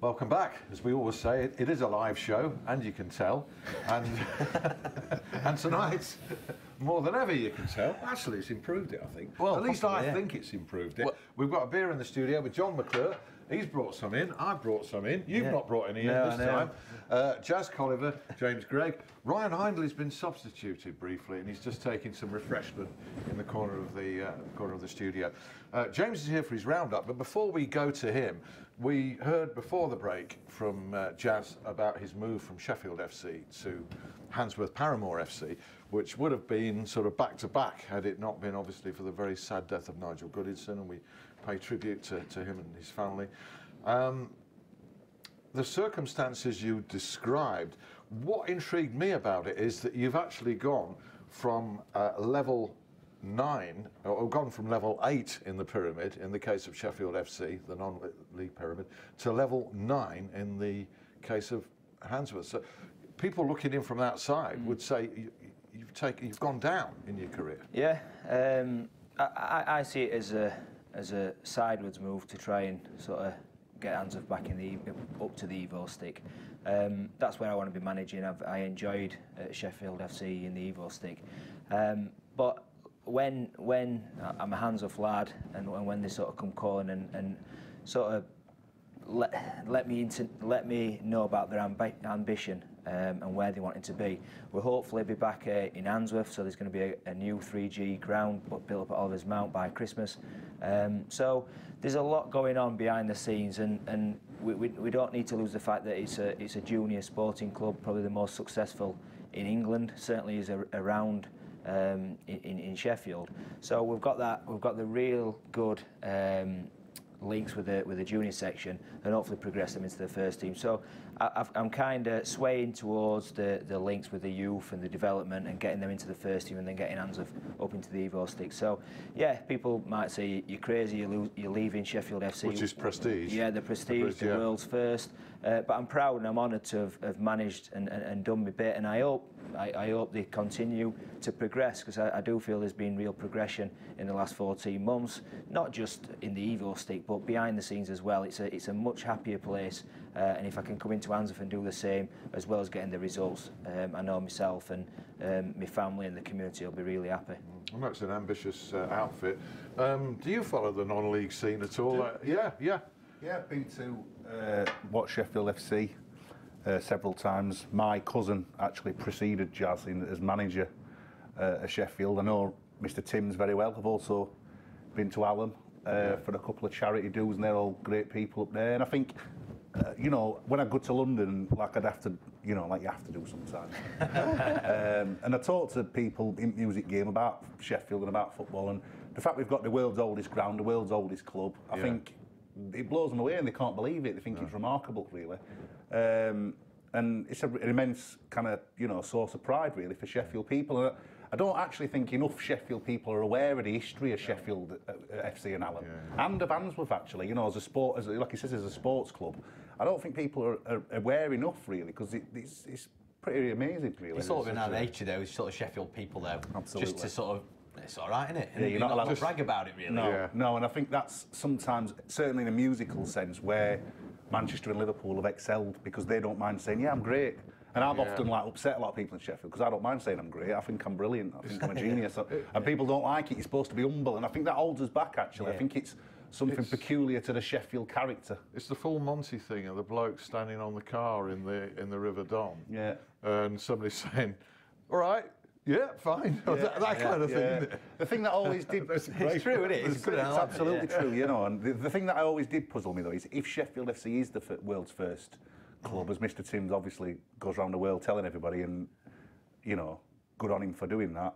Welcome back. As we always say, it is a live show, and you can tell. And, and tonight, more than ever, you can tell. Actually, it's improved it, I think. Well, at least possibly, I think it's improved it. Well, we've got a beer in the studio with Jon McClure. He's brought some in. I've brought some in. You've not brought any in this time. Jazz Colliver, James Gregg. Ryan Hindley's been substituted briefly, and he's just taking some refreshment in the corner of the studio. James is here for his roundup, but before we go to him, we heard before the break from Jazz about his move from Sheffield FC to Handsworth Paramore FC, which would have been sort of back-to-back had it not been, obviously, for the very sad death of Nigel Goodison, and we pay tribute to him and his family. The circumstances you described, what intrigued me about it is that you've actually gone from level 9, or gone from level 8 in the pyramid, in the case of Sheffield FC, the non-league pyramid, to level 9 in the case of Handsworth. So people looking in from outside would say you've gone down in your career. Yeah, I see it as a sideways move to try and sort of get Handsworth back in up to the Evo stick. That's where I want to be managing. I enjoyed Sheffield FC in the Evo stick, but when I'm a Handsworth lad, and when they sort of come calling and sort of let me know about their ambition and where they want it to be, we'll hopefully be back in Handsworth. So there's going to be a new 3G ground built up at Oliver's Mount by Christmas. So there's a lot going on behind the scenes, and we don't need to lose the fact that it's a junior sporting club, probably the most successful in England, certainly is around in Sheffield. So we've got the real good links with the junior section, and hopefully progress them into the first team. So I'm kind of swaying towards the links with the youth and the development, and getting them into the first team, and then getting Handsworth up into the Evo stick. So yeah, people might say you're crazy, you're leaving Sheffield FC, which is prestige. Yeah, the prestige, the world's first. But I'm proud and I'm honoured to have managed and done my bit, and I hope they continue to progress, because I do feel there's been real progression in the last 14 months, not just in the Evo stick, but behind the scenes as well. It's a much happier place, and if I can come into Handsworth and do the same, as well as getting the results, I know myself and my family and the community will be really happy. Well, that's an ambitious outfit. Do you follow the non-league scene at all? Yeah, I've been to watch Sheffield FC several times. My cousin actually preceded Jazz as manager at Sheffield. I know Mr. Timms very well. I've also been to Alham for a couple of charity do's, and they're all great people up there. And I think, you know, when I go to London, like I'd have to, you know, like you have to do sometimes. And I talk to people in music game about Sheffield and about football, and the fact we've got the world's oldest ground, the world's oldest club, I think it blows them away, and they can't believe it. They think it's remarkable, really. And it's an immense kind of, you know, source of pride, really, for Sheffield people. And I don't actually think enough Sheffield people are aware of the history of Sheffield FC and Alham, and of Handsworth, actually. You know, as a sport, like he says, as a sports club, I don't think people are aware enough, really, because it's pretty amazing, really. It's sort of in our nature, though, sort of Sheffield people, though. Absolutely. Just to sort of, it's all right, isn't it? Yeah, you're not allowed to brag about it, really. No, and I think that's sometimes, certainly in a musical sense, where Manchester and Liverpool have excelled, because they don't mind saying, yeah, I'm great. And I've often upset a lot of people in Sheffield, because I don't mind saying I'm great. I think I'm brilliant. I think I'm a genius. And people don't like it. You're supposed to be humble. And I think that holds us back, actually. I think it's something peculiar to the Sheffield character. It's the full Monty thing of the bloke standing on the car in the River Don. Yeah. And somebody saying, all right, yeah, fine. That kind of thing, isn't it? The thing that always did... It's true, isn't it? It's absolutely true, you know. And the thing that always did puzzle me, though, is if Sheffield FC is the world's first club, as Mr. Timms obviously goes around the world telling everybody, and, you know, good on him for doing that,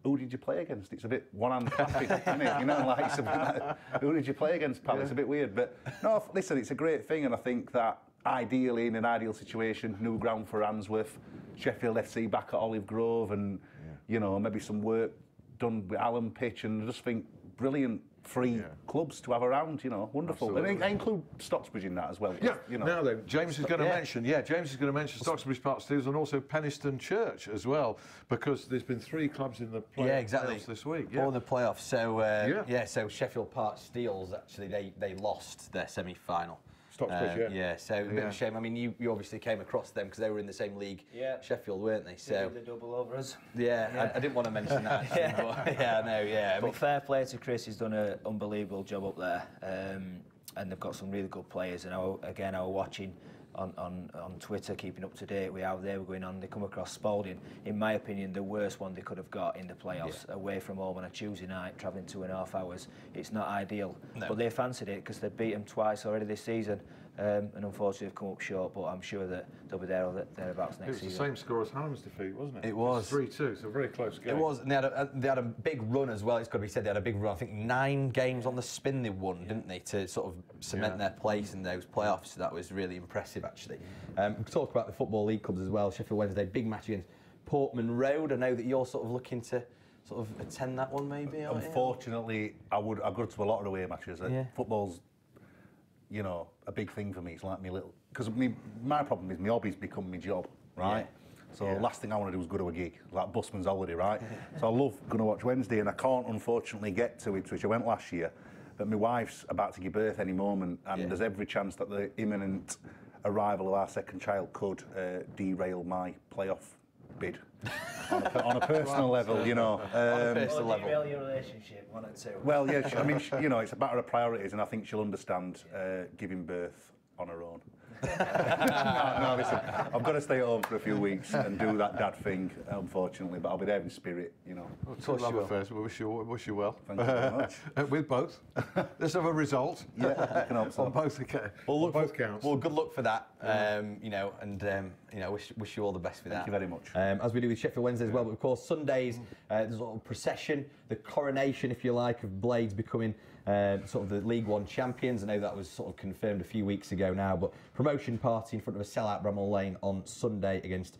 who did you play against? It's a bit one-hand clapping, isn't it? You know, like, it's a bit like, who did you play against, pal? It's a bit weird. But, no, listen, it's a great thing, and I think that ideally, in an ideal situation, new ground for Handsworth, Sheffield FC back at Olive Grove, and, you know, maybe some work done with Alham pitch, and I just think brilliant free clubs to have around, you know, wonderful. Absolutely. And I include Stocksbridge in that as well. Yeah, you know. now then, James is going to mention, Stocksbridge Park Steels, and also Penistone Church as well, because there's been 3 clubs in the playoffs this week. Or the playoffs. So, so Sheffield Park Steels, actually, they lost their semi-final. Stocksbridge, Yeah, so a bit of a shame. I mean, you obviously came across them because they were in the same league, Sheffield, weren't they? So the double over us. Yeah. I didn't want to mention that. But fair play to Chris. He's done an unbelievable job up there, and they've got some really good players. And I was watching on Twitter, keeping up to date with how they were going on. They come across Spalding, in my opinion, the worst one they could have got in the playoffs, away from home on a Tuesday night, travelling 2.5 hours. It's not ideal, but they fancied it because they've beat them twice already this season, and unfortunately they've come up short. But I'm sure that they'll be there or thereabouts next season. It was the same score as Hallam's defeat, wasn't it? It was 3-2. It's a very close game. It was. And they had a big run as well. It's got to be said, they had a big run. I think 9 games on the spin they won, didn't they, to sort of cement their place in those playoffs. So that was really impressive, actually. We could talk about the Football League clubs as well. Sheffield Wednesday, big match against Portman Road. I know that you're sort of looking to sort of attend that one, maybe. Unfortunately, I go to a lot of away matches. Football's, you know, a big thing for me. It's like me little, because my problem is my hobby's become my job, right? So last thing I want to do is go to a gig, like busman's holiday, right? So I love going to watch Wednesday, and I can't unfortunately get to Ipswich. I went last year, but my wife's about to give birth any moment, and there's every chance that the imminent arrival of our second child could derail my playoff bid on a personal level, you know. On a personal level. Derail your relationship, 1 and 2. Well, yeah, I mean, you know, it's a matter of priorities, and I think she'll understand giving birth on her own. no, listen, I've got to stay at home for a few weeks and do that dad thing, unfortunately, but I'll be there in spirit, you know. Well, talk love affairs, we wish you well. Thank you very much. With both. Let's have a result. Yeah, I can hope so. On both counts. Well, good luck for that, you know, and you know, wish you all the best for that. Thank you very much. As we do with Sheffield Wednesday as well, but of course Sundays, there's a little procession, the coronation, if you like, of Blades becoming sort of the League One champions. I know that was sort of confirmed a few weeks ago now, but promotion party in front of a sellout Bramall Lane on Sunday against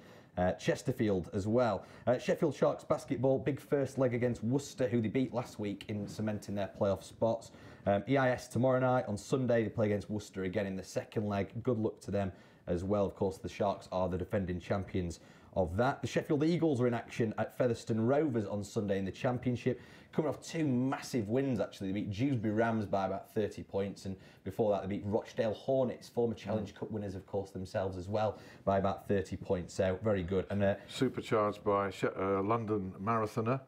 Chesterfield as well. Sheffield Sharks basketball, big first leg against Worcester, who they beat last week in cementing their playoff spots. EIS tomorrow night. On Sunday they play against Worcester again in the second leg. Good luck to them as well. Of course, the Sharks are the defending champions of that. The Sheffield Eagles are in action at Featherstone Rovers on Sunday in the Championship, coming off 2 massive wins actually. They beat Dewsbury Rams by about 30 points, and before that they beat Rochdale Hornets, former Challenge Cup winners of course themselves as well, by about 30 points, so very good. And supercharged by London marathoner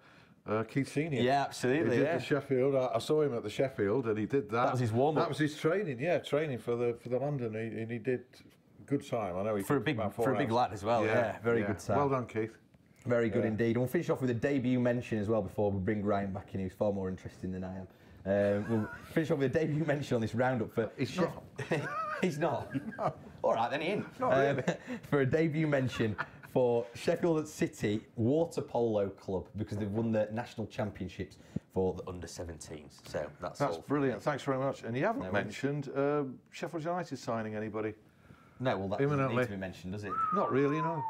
Keith Senior. Yeah, absolutely. He did the Sheffield. I saw him at the Sheffield, and he did that. That was his warm-up. That was his training. Yeah, training for the London, and he did good time. I know he for a big lad as well. Yeah, very good time. Well done, Keith. Very good indeed. And we'll finish off with a debut mention as well before we bring Ryan back in, who's far more interesting than I am. We'll finish off with a debut mention on this roundup for. He's not. He's not. No. All right, then he in. Not really. For a debut mention for Sheffield City Water Polo Club, because they've won the national championships for the under-17s. So that's all. Brilliant. Thanks very much. And you haven't mentioned Sheffield United signing anybody. No, well, that doesn't need to be mentioned, does it? Not really, no.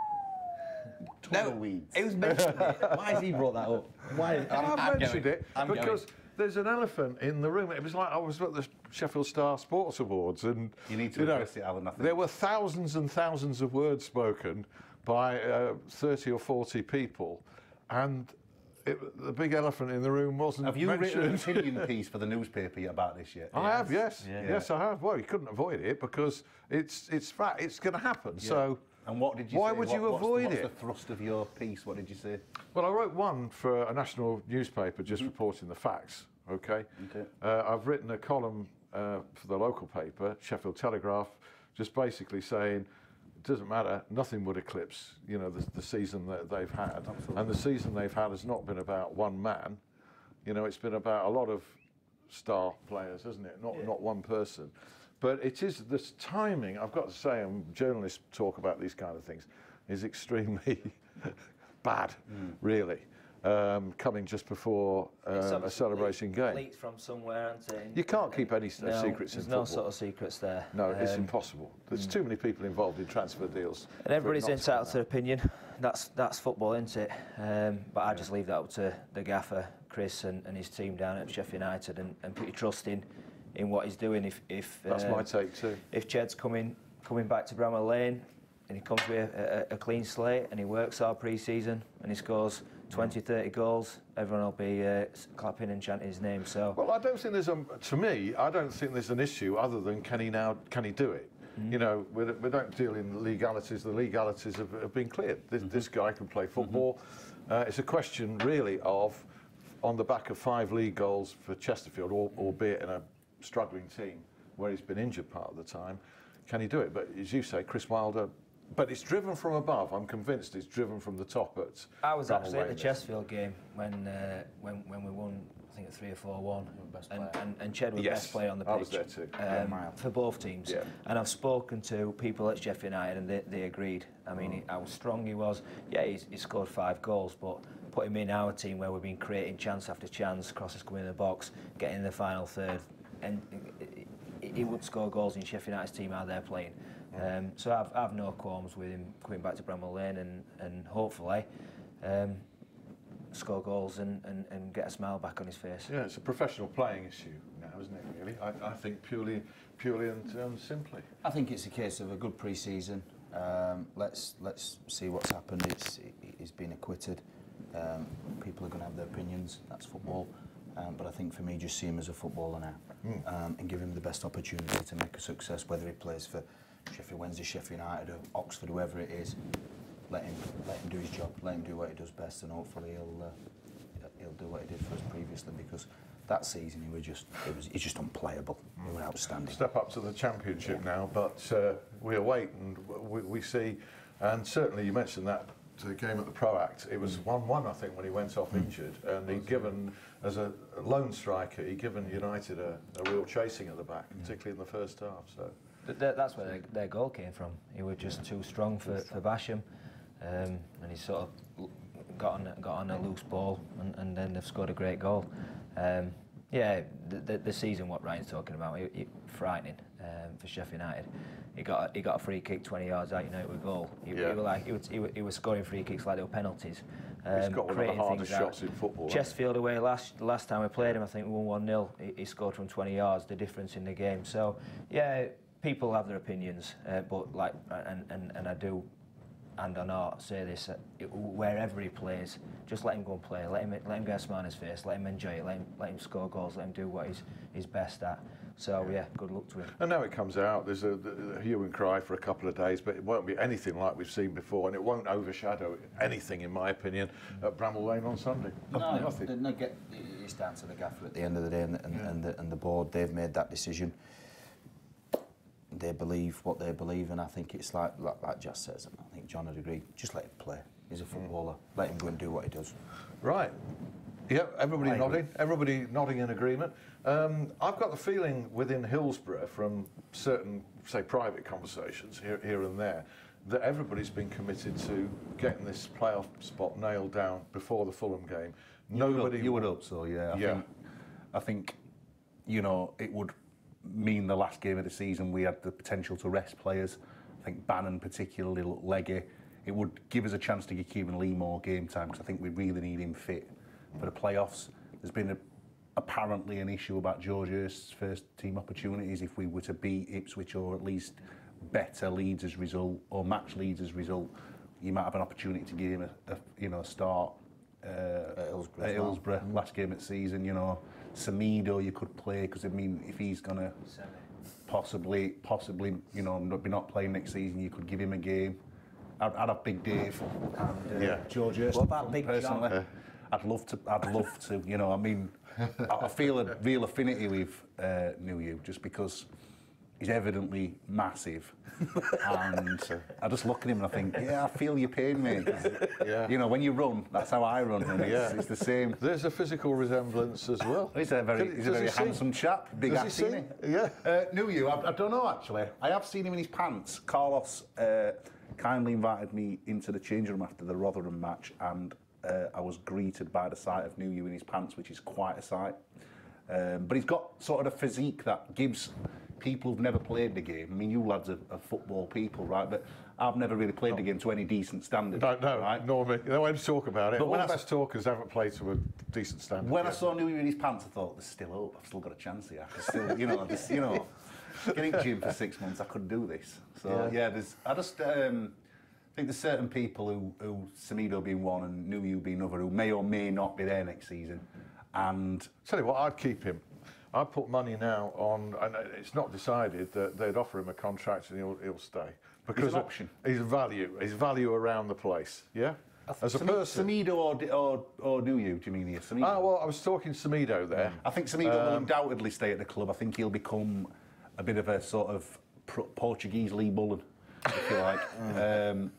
Tumbleweeds. It was mentioned. Why has he brought that up? Why? I've mentioned it because there's an elephant in the room. It was like I was at the Sheffield Star Sports Awards, and you need to address it, Alan. There were thousands and thousands of words spoken by 30 or 40 people, and the big elephant in the room wasn't mentioned. Have you written an opinion piece for the newspaper about this yet? I have, yes. Yes, I have. Well, you couldn't avoid it because it's fact. It's going to happen. Yeah. So. And what did you Why say? would you avoid it? What's the thrust of your piece? What did you say? Well, I wrote one for a national newspaper just reporting the facts, okay? I've written a column for the local paper, Sheffield Telegraph, just basically saying it doesn't matter, nothing would eclipse, you know, the season that they've had. Absolutely. And the season they've had has not been about one man, you know, it's been about a lot of star players, hasn't it? Not one person. But it is this timing, I've got to say, and journalists talk about these kind of things, is extremely bad, really. Coming just before a celebration game. Leaked from somewhere, you can't keep any secrets in football. There's no sort of secrets there. No, it's impossible. There's too many people involved in transfer deals. And everybody's entitled to their opinion. That's football, isn't it? But I just leave that up to the gaffer, Chris, and his team down at Sheffield United, and put your trust in what he's doing. If that's my take too. If Ched's coming back to Bramall Lane and he comes with a clean slate and he works hard pre-season and he scores 20, 30 goals, everyone will be clapping and chanting his name. So, well, I don't think there's to me, I don't think there's an issue other than can he do it? You know, we don't deal in legalities. The legalities have been cleared. This guy can play football. It's a question really of, on the back of 5 league goals for Chesterfield, albeit in a struggling team where he's been injured part of the time, can he do it? But as you say, Chris Wilder, but it's driven from above. I'm convinced it's driven from the top. I was actually at the Chesterfield game when we won, I think, 3 or 4-1, and Ched was best player on the pitch. I was there too. For both teams. Yeah. And I've spoken to people at Sheffield United, and they agreed. I mean, how strong he was. Yeah, he scored 5 goals, but put him in our team where we've been creating chance after chance, crosses coming in the box, getting in the final third, and he would score goals in Sheffield United's team how they're playing. So I've no qualms with him coming back to Bramall Lane and hopefully score goals and get a smile back on his face. Yeah, it's a professional playing issue now, isn't it, really? I think purely and simply. I think it's a case of a good pre-season. Let's see what's happened. He's been acquitted. People are going to have their opinions. That's football. But I think for me, just see him as a footballer now and give him the best opportunity to make a success, whether he plays for Sheffield Wednesday, Sheffield United or Oxford, whoever it is. Let him do his job, let him do what he does best, and hopefully he'll do what he did for us previously, because that season he's just unplayable. He was outstanding. Step up to the Championship now, but we await and we see, and certainly you mentioned that the game at the Pro Act, it was 1-1 I think when he went off injured, and he'd given, as a lone striker, he'd given United a real chasing at the back, particularly in the first half. So that's where their goal came from. He was just too strong for Basham, and he sort of got on a loose ball, and then they've scored a great goal. Yeah, the season, what Ryan's talking about, frightening for Sheffield United. He got a free kick 20 yards out, with a goal. He was scoring free kicks like they were penalties. He's got one of the hardest shots in football. Chesterfield away last time we played him, I think we won 1-0. He scored from 20 yards, the difference in the game. So yeah, people have their opinions, but and I do. And I know say this, wherever he plays, just let him go and play. Let him get a smile on his face. Let him enjoy it. Let him score goals. Let him do what he's best at. So yeah, good luck to him. And now it comes out. There's a hue and cry for a couple of days, but it won't be anything like we've seen before, and it won't overshadow anything, in my opinion, at Bramall Lane on Sunday. Nothing. It's down to the gaffer at the end of the day, and the board. They've made that decision. They believe what they believe, and I think it's like Jazz says. I think John would agree. Just let him play. He's a footballer. Let him go and do what he does. Right. Yep. Everybody nodding. Everybody nodding in agreement. I've got the feeling within Hillsborough, from certain, say, private conversations here and there, that everybody's been committed to getting this playoff spot nailed down before the Fulham game. You would hope so. Yeah. I think it would mean the last game of the season we had the potential to rest players. I think Bannon particularly looked leggy. It would give us a chance to give Kieran Lee more game time, because I think we really need him fit for the playoffs. There's been apparently an issue about George Hurst's first team opportunities. If we were to beat Ipswich, or at least better Leeds as result, or match Leeds as result, you might have an opportunity to give him a start at Hillsborough last game of the season. Semedo you could play, because if he's gonna possibly be not playing next season, you could give him a game. I'd have Big Dave and George Hurst. What about Big personally? John? I'd love to. I feel a real affinity with New just because he's evidently massive, and I just look at him and I think, I feel your pain, mate. Yeah. When you run, that's how I run, and it's the same. There's a physical resemblance as well. He's a very handsome chap, big ass, isn't he? Yeah. I don't know actually. I have seen him in his pants. Carlos kindly invited me into the change room after the Rotherham match, and I was greeted by the sight of New in his pants, which is quite a sight. But he's got sort of a physique that gives people who've never played the game. I mean, you lads are football people, right? But I've never really played the game to any decent standard. No, right? Nor me. They won't talk about it. But all the best talkers haven't played to a decent standard. When I saw New in his pants, I thought, there's still hope. I've still got a chance here. I can still, getting gym for 6 months, I could do this. So I just think there's certain people who Semedo being one and Nuyu being another, who may or may not be there next season. And tell you what, I'd keep him. I'd put money now on, and it's not decided that they'd offer him a contract and he'll stay. Because he's an option. His value around the place, yeah? As a person. Semedo or Nuyu, do you mean here? Semedo? Ah, well, I was talking Semedo there. I think Semedo will undoubtedly stay at the club. I think he'll become a bit of a sort of Portuguese Lee Bullen, if you like.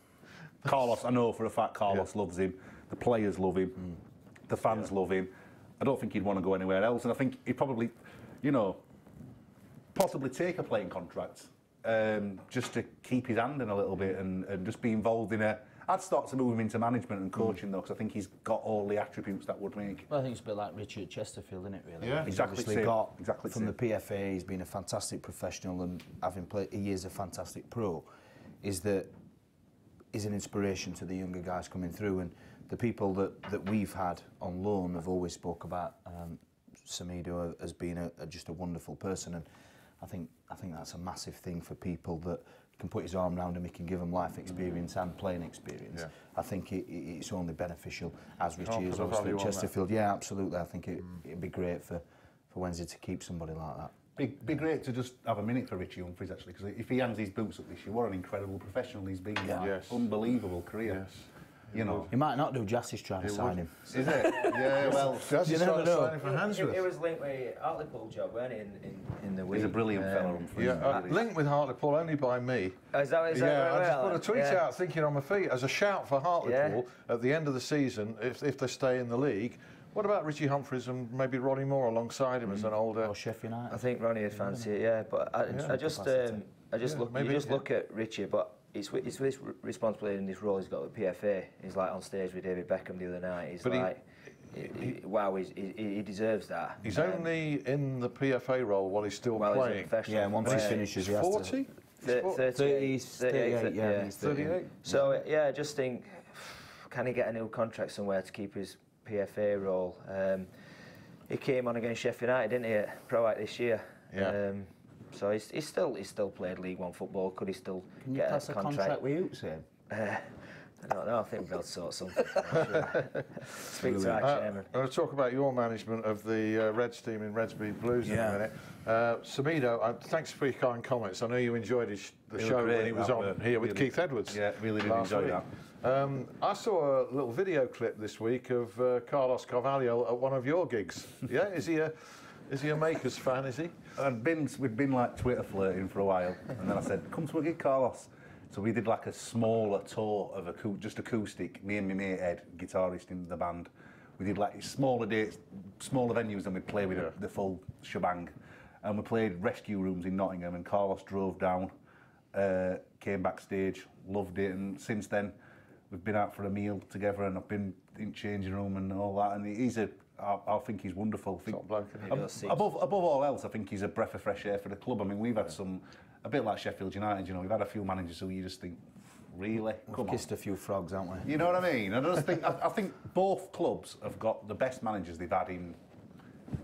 Carlos, I know for a fact Carlos loves him. The players love him. The fans love him. I don't think he'd want to go anywhere else. And I think he'd probably, you know, possibly take a playing contract just to keep his hand in a little bit and just be involved in a... I'd start to move him into management and coaching, though, because I think he's got all the attributes that would make... Well, I think it's a bit like Richie at Chesterfield, isn't it, really? Yeah, he's exactly obviously same. got, Exactly from same. the PFA, he's been a fantastic professional, and having played, he is a fantastic pro, is that is an inspiration to the younger guys coming through, and the people that we've had on loan have always spoke about Semedo as being just a wonderful person, and I think that's a massive thing for people that can put his arm around him, he can give them life experience and playing experience. Yeah. I think it's only beneficial, as Richie Can't is put a obviously value at on Chesterfield. Yeah, absolutely. I think it'd be great for Wednesday to keep somebody like that. Be great to just have a minute for Richie Humphries, actually, because if he hands his boots up this year, what an incredible professional he's been. Yeah. Yes. Unbelievable career. Yes. You know. He might not do. Jassie's trying to sign him. Is it? Yeah, well, Jazz is never trying to know. sign him for Handsworth. It was linked with Hartlepool job, weren't it, in the week? he's a brilliant fellow, Humphries. Yeah, linked with Hartlepool only by me. Is that I just put a tweet out thinking on my feet as a shout for Hartlepool at the end of the season, if they stay in the league. What about Richie Humphries and maybe Ronnie Moore alongside him as an older... Or Sheffield United. I think Ronnie would fancy it, yeah. But I just look at Richie, but it's with this responsibility and this role he's got with PFA. He's like on stage with David Beckham the other night. He's But like, wow, he deserves that. He's only in the PFA role while he's still Well, he's a playing. professional. Yeah, and once he finishes, he has 40? to... 38, yeah. 38? So, yeah, I just think, can he get a new contract somewhere to keep his PFA role? He came on against Sheffield United, didn't he, at Pro Act this year? Yeah. So he's still played League One football. Could he still Can you get pass a a contract with Hoops in? I don't know. I think we'll be able to sort something. Speak to our chairman. I'm going to talk about your management of the Reds team in Redsby Blues in a minute. Semedo, thanks for your kind comments. I know you enjoyed the show when he was on here with Keith Edwards. Yeah, really did enjoy that. I saw a little video clip this week of Carlos Carvalho at one of your gigs. Yeah, is he a Makers fan? Is he? We'd been like Twitter flirting for a while, and then I said, "Come to a gig, Carlos." So we did like a smaller tour of just acoustic. Me and my mate Ed, guitarist in the band, we did like smaller dates, smaller venues than we'd play with the full shebang. And we played Rescue Rooms in Nottingham, and Carlos drove down, came backstage, loved it, and since then we've been out for a meal together, and I've been in changing room and all that. And I think he's wonderful. Top bloke. Above all else, I think he's a breath of fresh air for the club. I mean, we've had a bit like Sheffield United, you know, we've had a few managers who you just think, really? We've kissed a few frogs, haven't we? You know what I mean? I think both clubs have got the best managers they've had in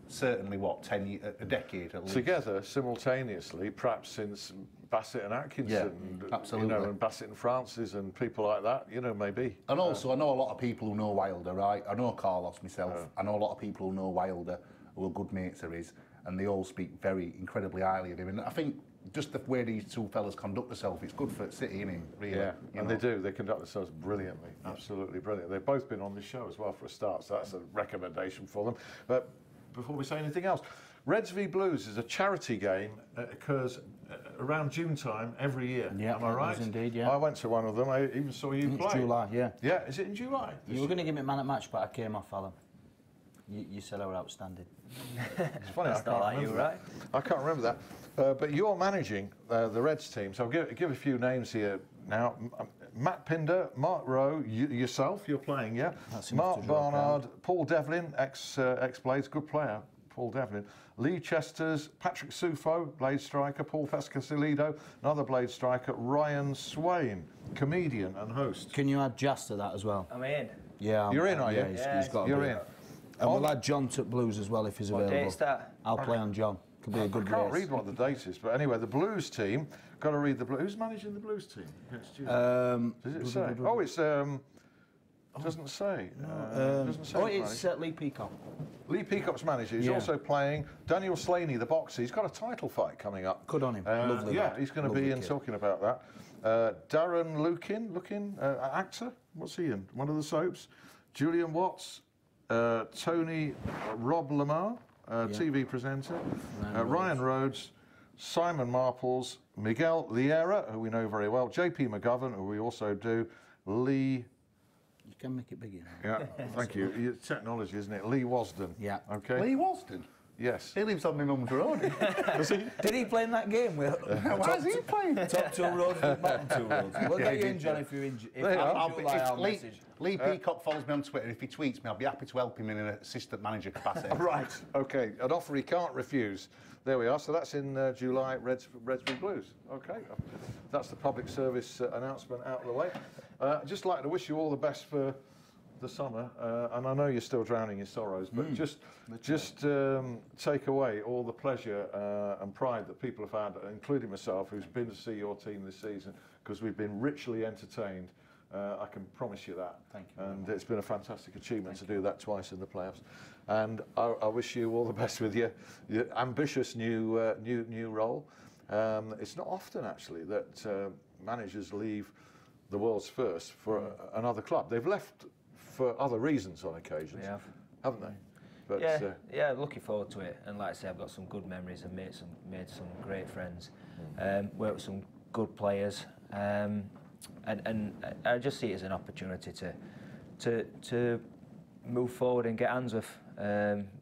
certainly, a decade at least. Together, simultaneously, perhaps since Bassett and Atkinson, absolutely. You know, and Bassett and Francis and people like that, you know, maybe. And also, I know a lot of people who know Wilder, right? I know Carlos myself. I know a lot of people who know Wilder, who are good mates of his, and they all speak incredibly highly of him. And I think just the way these two fellas conduct themselves, it's good for City, isn't it? Really. Yeah, and they do. They conduct themselves brilliantly, absolutely brilliant. They've both been on this show as well for a start, so that's a recommendation for them. But before we say anything else, Reds v Blues is a charity game. It occurs around June time every year. Yeah, am I right? Indeed, yeah. I went to one of them. I even saw you play. It's July, yeah. Yeah, is it in July? You were going to give me man at match, but I came off, Alan. You said I were outstanding. It's funny, That's not like you, right? I can't remember that. But you're managing the Reds team, so I'll give a few names here now. Matt Pinder, Mark Rowe, yourself, you're playing, yeah? Mark Barnard, Paul Devlin, ex-Blades, good player, Paul Devlin. Lee Chesters, Patrick Sufo, Blade striker, Paul Pescasilido, another Blade striker, Ryan Swain, comedian and host. Can you add Jas to that as well? I'm in. Yeah. You're in, are you? He's got You're in. And we'll add John to Blues as well if he's available. What date's that? I'll play on John. It'll be a good I can't race. read what the date is, but anyway, the Blues team, got to read the Blues. Who's managing the Blues team? Does it say? Oh, it's, doesn't say. Doesn't say It's Lee Peacock. Lee Peacock's manager. He's also playing Daniel Slaney, the boxer. He's got a title fight coming up. Good on him. Lovely yeah, lad. he's going to be in talking about that. Darren Lukin, actor. What's he in? One of the soaps. Julian Watts, Tony Rob Lamar, TV presenter. Ryan Rhodes, Simon Marples, Miguel Liera, who we know very well. JP McGovern, who we also do. Lee. You can make it bigger. Yeah, thank you. It's technology, isn't it? Lee Wasden. Yeah. Okay. Lee Wasden? Yes. He lives on my mum's road. Does he? Did he play in that game? Why is he playing? Top 2 roads and bottom 2 roads. We'll get you in, John, if you're in. Lee Peacock follows me on Twitter. If he tweets me, I'll be happy to help him in an assistant manager capacity. Right. Okay. An offer he can't refuse. There we are. So that's in July. Reds v Blues. Okay. That's the public service announcement out of the way. I'd just like to wish you all the best for the summer, and I know you're still drowning in sorrows, but just take away all the pleasure and pride that people have had, including myself, who's been to see your team this season, because we've been richly entertained. I can promise you that. Thank you. And it's been a fantastic achievement to do that twice in the playoffs. And I wish you all the best with your ambitious new role. It's not often actually that managers leave the world's first for another club. They've left for other reasons on occasions, haven't they? But, yeah, looking forward to it. And like I say, I've got some good memories and made some great friends. Worked with some good players, and I just see it as an opportunity to move forward and get Answorth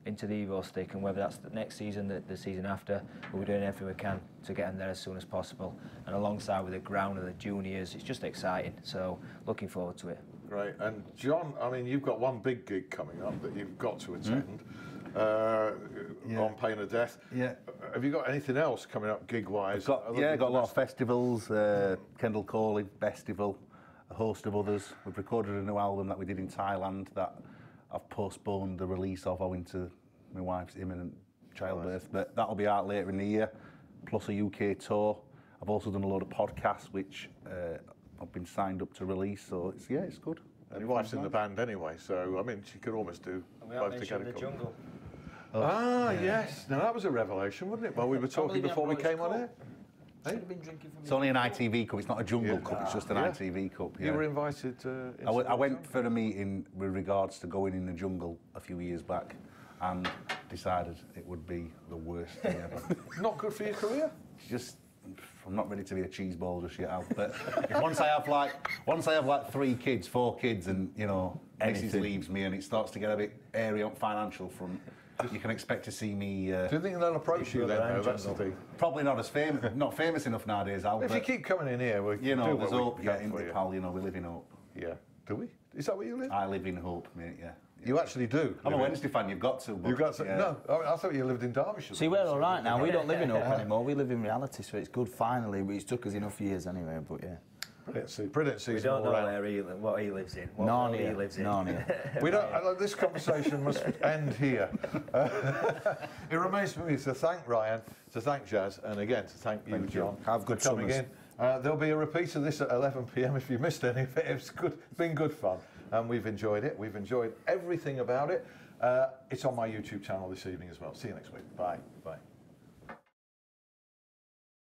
into the Evo stick, and whether that's the next season, the season after, we'll be doing everything we can to get them there as soon as possible. And alongside with the ground and the juniors, it's just exciting. So looking forward to it. Great. And John, I mean, you've got one big gig coming up that you've got to attend on pain of death. Yeah. Have you got anything else coming up gig-wise? Got a lot of festivals. Kendall Calling Festival, a host of others. We've recorded a new album that we did in Thailand that I've postponed the release of owing to my wife's imminent childbirth, but that'll be out later in the year, plus a UK tour. I've also done a load of podcasts which I've been signed up to release, so it's good. And your wife's in the band anyway, so I mean, she could almost do both together. The jungle. Yes. Now that was a revelation, wasn't it? Well, we were talking before we came on air. Should have been drinking from It's only an ITV cup. It's not a jungle cup. It's just an ITV cup. Yeah. You were invited. I went for a meeting with regards to going in the jungle a few years back, and decided it would be the worst thing ever. Not good for your career. Just, I'm not ready to be a cheese ball just yet. But once I have like 3 kids, 4 kids, and Mrs. leaves me, and it starts to get a bit airy on financial front, you can expect to see me. Do you think they'll approach you then? No, that's the thing. Probably not as famous, not famous enough nowadays, Al. If you keep coming in here, we'll there's do what hope. we Yeah, can in for the you. pal, we live in hope. Yeah. Do we? Is that where you live? I live in hope, mate. Yeah. You actually do. I'm a Wednesday fan. You've got to. But, You've got to. yeah. No, I thought you lived in Derbyshire. See, we're all right now. We don't live in hope anymore. We live in reality, so it's good. Finally, it's took us enough years anyway. But yeah. Brilliant season. We don't all know round. what he lives in. What world he lives in. Narnia. We don't. This conversation must end here. It remains for me to thank Ryan, to thank Jazz, and again to thank you, John. Have good for coming summers. in. There'll be a repeat of this at 11 p.m. if you missed any of it. It's been good fun, and we've enjoyed it. We've enjoyed everything about it. It's on my YouTube channel this evening as well. See you next week. Bye. Bye.